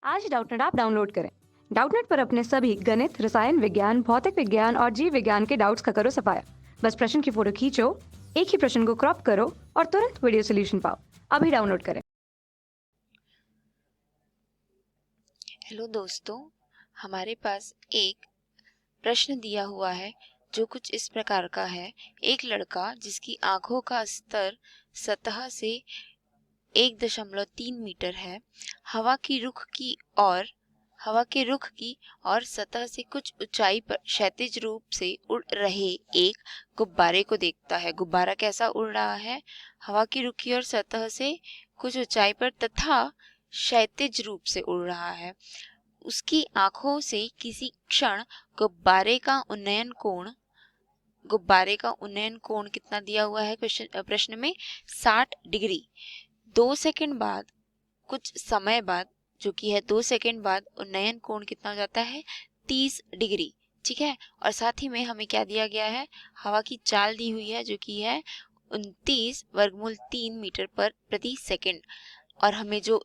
आज Doubtnut app download करें। Doubtnut पर अपने सभी गणित, रसायन विज्ञान, भौतिक विज्ञान और जीव विज्ञान के डाउट्स का करो सफाया। बस प्रश्न की फोटो खींचो, एक ही प्रश्न को क्रॉप करो और तुरंत वीडियो सोल्यूशन पाओ। अभी डाउनलोड करें। हेलो दोस्तों, हमारे पास एक प्रश्न दिया हुआ है जो कुछ इस प्रकार का है। एक लड़का जिसकी आंखों का स्तर सतह से 1.3 मीटर है, हवा की रुख की और सतह से कुछ ऊंचाई पर क्षैतिज रूप से उड़ रहे एक गुब्बारे को देखता है। गुब्बारा कैसा उड़ रहा है? हवा की रुख की और सतह से कुछ ऊंचाई पर तथा क्षैतिज रूप से उड़ रहा है। उसकी आंखों से किसी क्षण गुब्बारे का उन्नयन कोण कितना दिया हुआ है प्रश्न में? 60 डिग्री। 2 सेकंड बाद, कुछ समय बाद, जो कि है 2 सेकंड बाद, उन्नयन कोण कितना हो जाता है? 30 डिग्री। ठीक है। और साथ ही में हमें क्या दिया गया है? हवा की चाल दी हुई है जो कि है 29 वर्गमूल 3 मीटर पर प्रति सेकंड। और हमें जो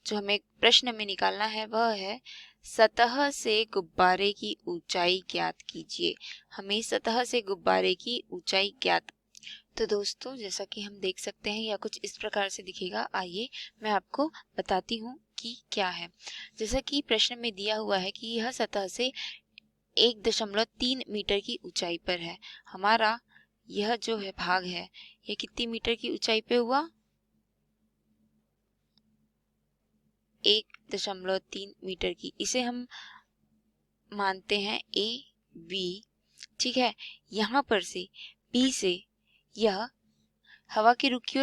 हमें प्रश्न में निकालना है वह है सतह से गुब्बारे की ऊंचाई ज्ञात कीजिए। हमें सतह से गुब्बारे की ऊंचाई ज्ञात। तो दोस्तों, जैसा कि हम देख सकते हैं, यह कुछ इस प्रकार से दिखेगा। आइए मैं आपको बताती हूँ कि क्या है। जैसा कि प्रश्न में दिया हुआ है कि यह सतह से 1.3 मीटर की ऊंचाई पर है। हमारा यह जो है भाग है, यह कितनी मीटर की ऊंचाई पे हुआ? 1.3 मीटर की। इसे हम मानते हैं ए बी। ठीक है। यहाँ पर से बी से यह हवा की रुखी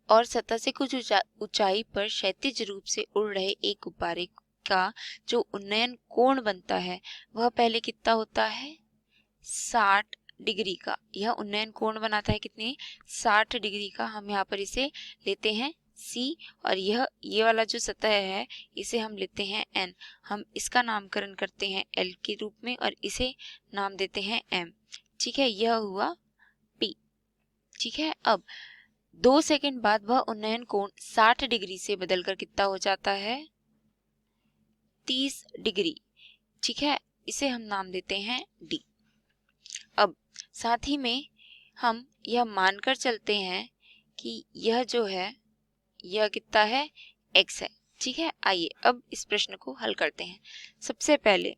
और सतह से कुछ ऊंचाई पर क्षैतिज रूप से उड़ रहे एक गुब्बारे का जो उन्नयन कोण बनता है वह पहले कितना होता है? 60 डिग्री का। यह उन्नयन कोण बनाता है कितने? 60 डिग्री का। हम यहाँ पर इसे लेते हैं C, और ये वाला जो सतह है इसे हम लेते हैं N। हम इसका नामकरण करते हैं L के रूप में और इसे नाम देते हैं M। ठीक है। यह हुआ P। ठीक है। अब 2 सेकंड बाद वह उन्नयन कोण 60 डिग्री से बदलकर कितना हो जाता है? 30 डिग्री। ठीक है। इसे हम नाम देते हैं D। अब साथ ही में हम यह मानकर चलते हैं कि यह जो है यह कितना है? x है। ठीक है। आइए अब इस प्रश्न को हल करते हैं। सबसे पहले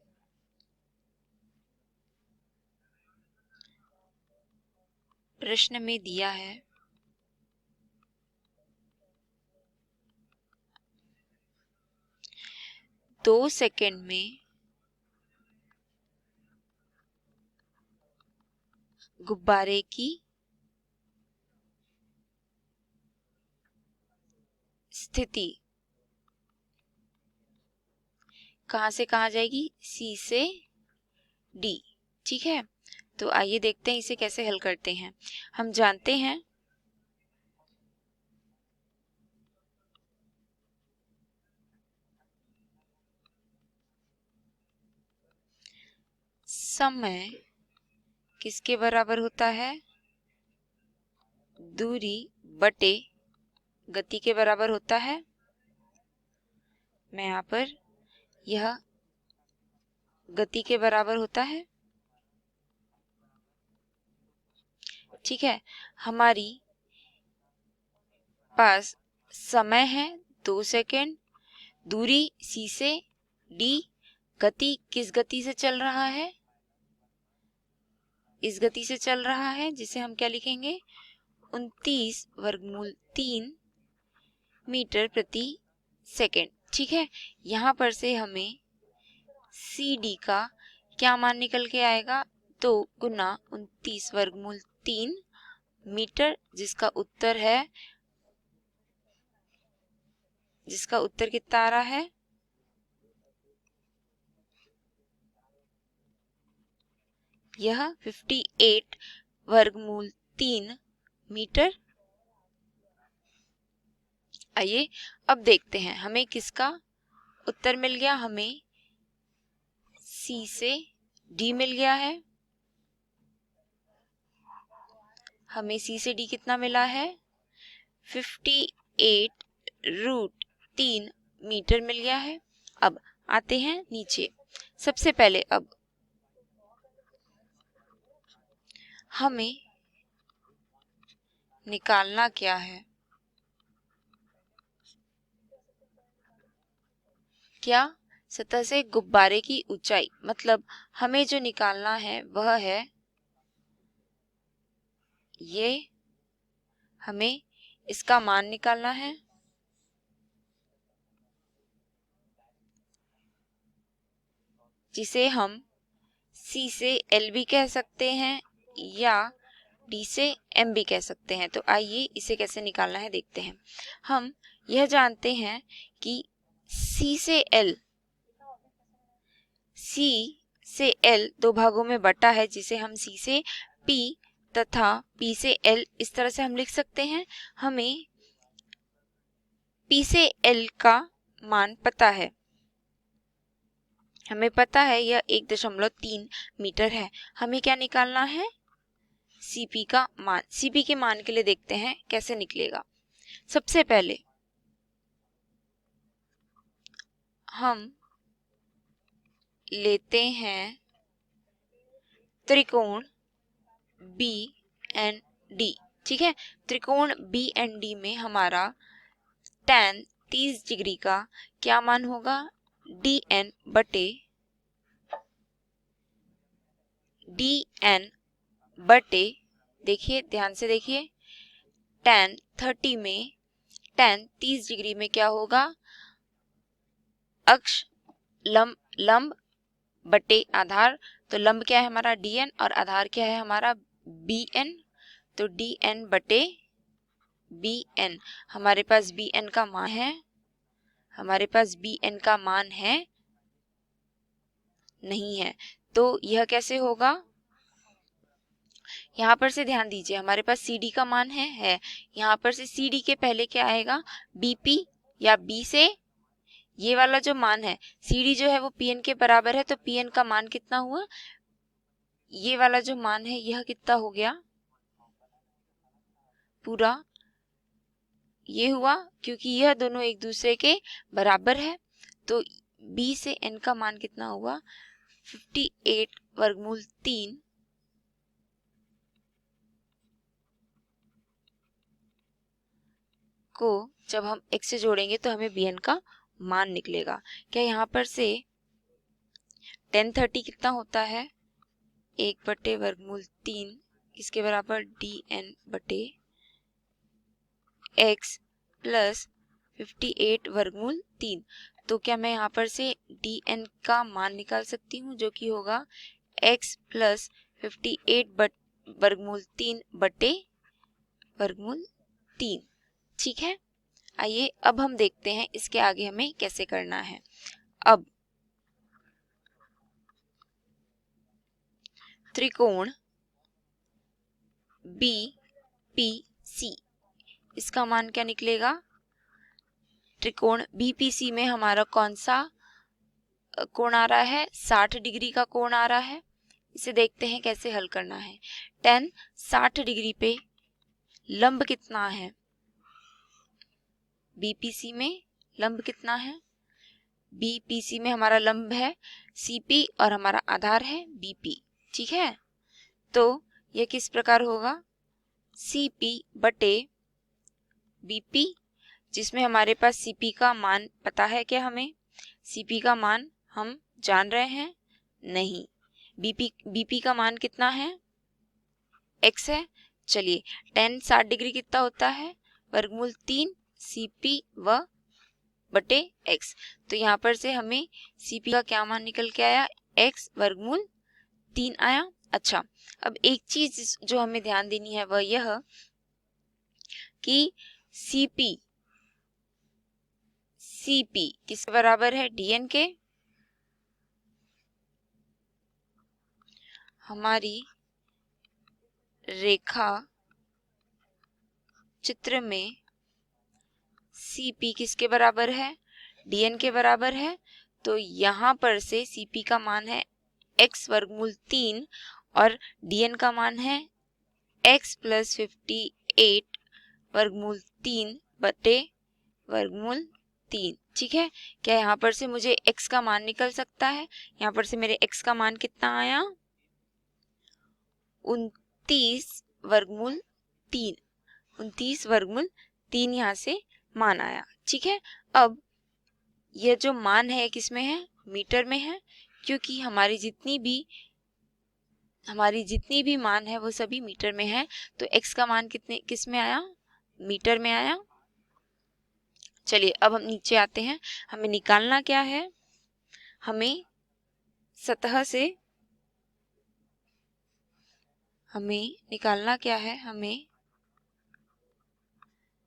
प्रश्न में दिया है 2 सेकंड में गुब्बारे की स्थिति कहां से कहां जाएगी? C से D। ठीक है। तो आइए देखते हैं इसे कैसे हल करते हैं। हम जानते हैं समय किसके बराबर होता है? दूरी बटे गति के बराबर होता है। मैं यहाँ पर यह गति के बराबर होता है। ठीक है। हमारी पास समय है 2 सेकंड, दूरी C से D, गति किस गति से चल रहा है? इस गति से चल रहा है जिसे हम क्या लिखेंगे? 29 वर्गमूल 3 मीटर प्रति सेकंड। ठीक है। यहाँ पर से हमें CD का क्या मान निकल के आएगा? 2 गुना 29 वर्गमूल 3 मीटर, जिसका उत्तर कितना आ रहा है? यह 58 वर्गमूल 3 मीटर। आइए अब देखते हैं हमें किसका उत्तर मिल गया। हमें C से D मिल गया है। हमें C से D कितना मिला है? 58 रूट 3 मीटर मिल गया है। अब आते हैं नीचे। सबसे पहले अब हमें निकालना क्या है, क्या सतह से गुब्बारे की ऊंचाई, मतलब हमें जो निकालना है वह है ये, हमें इसका मान निकालना है। जिसे हम C से L भी कह सकते हैं या D से M भी कह सकते हैं। तो आइए इसे कैसे निकालना है देखते हैं। हम यह जानते हैं कि C से L दो भागों में बटा है, जिसे हम C से P तथा P से L इस तरह से हम लिख सकते हैं। हमें P से L का मान पता है, हमें पता है यह 1.3 मीटर है। हमें क्या निकालना है, CP का मान। CP के मान के लिए देखते हैं कैसे निकलेगा। सबसे पहले हम लेते हैं त्रिकोण BND, ठीक है। त्रिकोण BND में हमारा tan 30 डिग्री का क्या मान होगा, DN बटे, देखिए ध्यान से देखिए, tan 30 डिग्री में क्या होगा, अक्ष लंब बटे आधार। तो लंब क्या है हमारा DN और आधार क्या है हमारा BN। तो DN बटे BN, हमारे पास BN का मान है, हमारे पास BN का मान है नहीं है। तो यह कैसे होगा, यहाँ पर से ध्यान दीजिए, हमारे पास CD का मान है। यहाँ पर से CD के पहले क्या आएगा, BP, या B से ये वाला जो मान है CD जो है वो PN के बराबर है। तो PN का मान कितना हुआ, ये वाला जो मान है यह कितना हो गया, पूरा ये हुआ, क्योंकि यह दोनों एक दूसरे के बराबर है। तो B से N का मान कितना हुआ, 58 वर्गमूल 3 को जब हम x से जोड़ेंगे तो हमें BN का मान निकलेगा। क्या यहाँ पर से tan 30 कितना होता है, 1 बटे वर्गमूल 3 इसके बराबर DN बटे x प्लस 58 वर्गमूल 3। तो क्या मैं यहाँ पर से DN का मान निकाल सकती हूँ, जो कि होगा x प्लस 58 वर्गमूल 3 बटे वर्गमूल 3, ठीक है। आइए अब हम देखते हैं इसके आगे हमें कैसे करना है। अब त्रिकोण BPC, इसका मान क्या निकलेगा, त्रिकोण BPC में हमारा कौन सा कोण आ रहा है, 60 डिग्री का कोण आ रहा है। इसे देखते हैं कैसे हल करना है। tan 60 डिग्री पे लंब कितना है, BPC में लंब कितना है, BPC में हमारा लंब है CP और हमारा आधार है BP, ठीक है। तो यह किस प्रकार होगा, CP बटे BP, जिसमें हमारे पास CP का मान पता है क्या, हमें CP का मान हम जान रहे हैं नहीं, BP का मान कितना है, x है। चलिए tan 60 डिग्री कितना होता है, वर्गमूल 3 CP व बटे x। तो यहाँ पर से हमें CP का क्या मान निकल के आया, x वर्गमूल 3 आया। अच्छा, अब एक चीज जो हमें ध्यान देनी है वह यह कि CP किसके बराबर है, DN के। हमारी रेखा चित्र में CP किसके बराबर है, DN के बराबर है। तो यहाँ पर से CP का मान है x वर्गमूल 3 और DN का मान है x प्लस 58 वर्गमूल 3 बटे वर्गमूल 3। ठीक है, क्या यहाँ पर से मुझे x का मान निकल सकता है? यहाँ पर से मेरे x का मान कितना आया? 29 वर्गमूल 3। 29 वर्गमूल 3 यहाँ से मान आया। ठीक है, अब यह जो मान है किस में है? मीटर में है, क्योंकि हमारी जितनी भी मान है वो सभी मीटर में है। तो x का मान किस में आया? मीटर में आया। चलिए अब हम नीचे आते हैं। हमें निकालना क्या है? हमें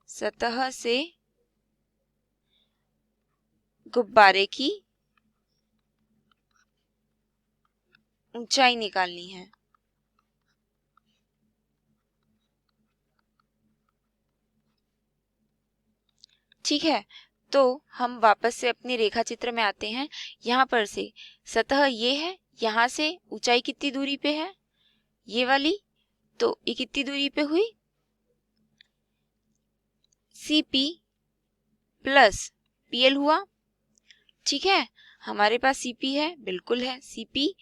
सतह से गुब्बारे की ऊंचाई निकालनी है। ठीक है, तो हम वापस से अपनी रेखा चित्र में आते हैं। यहाँ पर से सतह ये है, यहाँ से ऊंचाई कितनी दूरी पे है? ये वाली। तो ये कितनी दूरी पे हुई? CP प्लस PL हुआ। ठीक है, हमारे पास CP है, बिल्कुल है, CP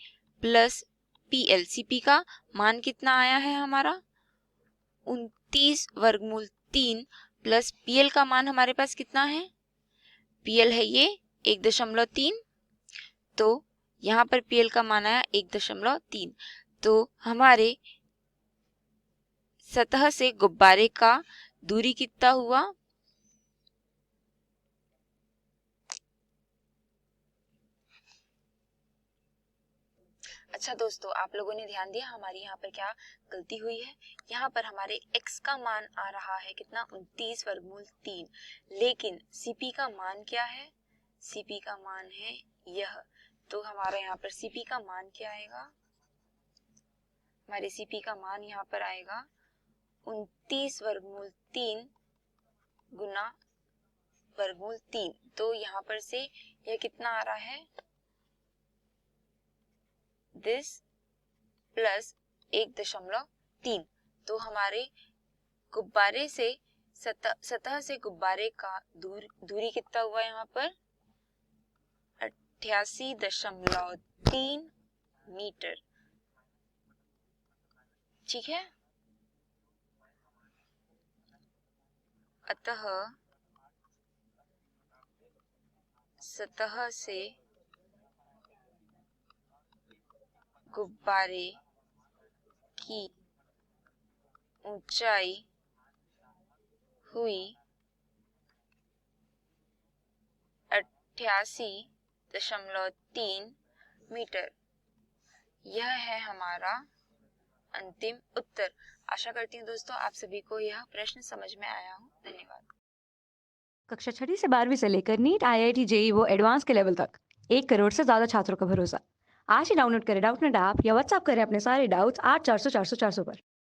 प्लस PL। CP का मान कितना आया है हमारा? 29 वर्गमूल 3 प्लस PL का मान हमारे पास कितना है? PL है ये 1.3। तो यहाँ पर PL का मान आया 1.3। तो हमारे सतह से गुब्बारे का दूरी कितना हुआ? अच्छा दोस्तों, आप लोगों ने ध्यान दिया हमारी यहाँ पर क्या गलती हुई है? यहाँ पर हमारे x का मान आ रहा है कितना? 29 वर्गमूल 3, लेकिन CP का मान क्या है? CP का मान है यह। तो हमारा यहाँ पर CP का मान क्या आएगा? हमारे CP का मान यहाँ पर आएगा 29 वर्गमूल 3 गुना वर्गमूल 3। तो यहाँ पर से यह कितना आ रहा है? This plus 1.3। तो हमारे गुब्बारे से सतह से गुब्बारे का दूरी कितना हुआ यहाँ पर? 88.3 मीटर। ठीक है, अतः सतह से गुब्बारे की ऊंचाई हुई 88.3 मीटर। यह है हमारा अंतिम उत्तर। आशा करती हूँ दोस्तों आप सभी को यह प्रश्न समझ में आया हो। धन्यवाद। कक्षा 6 से 12वीं से लेकर नीट, IIT, JEE वो एडवांस के लेवल तक 1 करोड़ से ज्यादा छात्रों का भरोसा। आज ही डाउनलोड करें डाउटनेट ऐप या व्हाट्सएप करें अपने सारे डाउट्स 8400 400 400 पर।